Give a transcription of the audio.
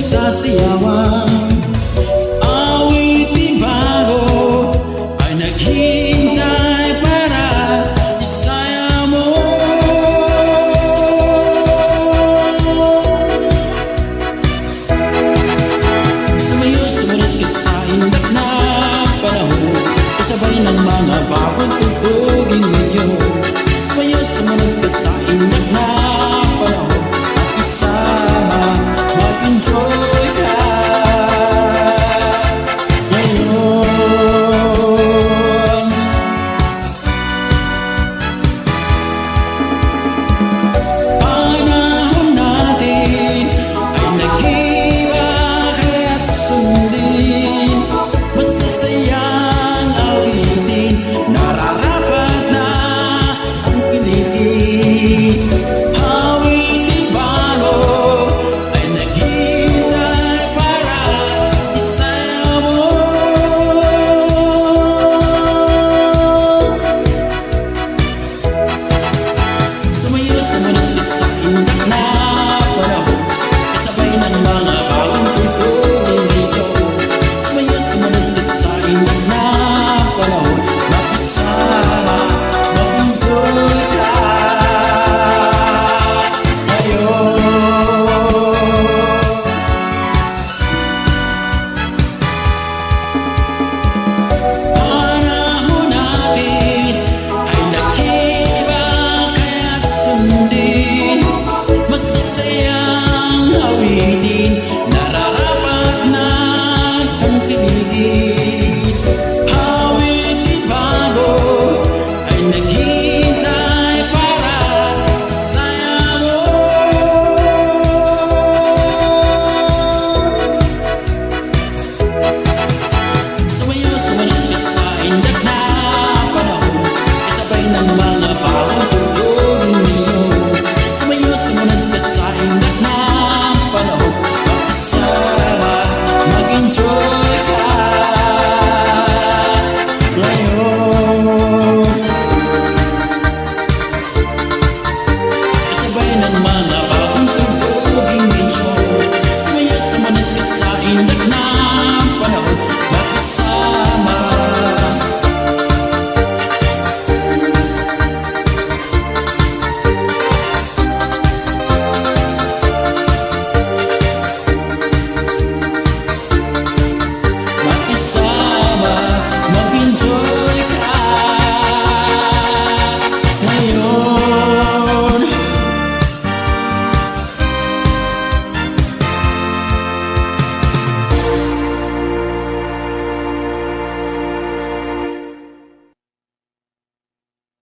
pagsasayawan. Awiting bago ay naghihintay para isaya mo. Sumayo, sumunod ka sa indak na panahon, kasabay ng mga bawat tugtugin ngayon. Sumayo, sumunod ka sa indak na panahon, at isama, mag-enjoy ka ngayon. Panahon natin ay nag-iba, kaya't sundin masasayang awitin, nararapat na ang kiligin. Awiting bago ay naghihintay para isaya mo. Sumayo, sumunod ka sa indak na panahon, kasabay ng mga bagong tugtugin ngayon. Sumayo, sumunod ka sa indak na panahon, makisama, mag-enjoy ka ngayon. Panahon natin ay nag-iba, kaya't sundin masasayang awitin, nararapat na ang tibigin. Awiting bago ay naghihintay para isaya mo. Sumayo, sumunod ka sa indak na panahon, kasabay ng mga bawat tugtugin ngayon. Sumayo, sumunod ka sa indak na panahon, makisama, mag-enjoy ka ngayon. Kasabay ng mga bagong tugtugin ngayon. Sumayo, sumunod ka sa indak na panahon, makisama. Makisama, mag-enjoy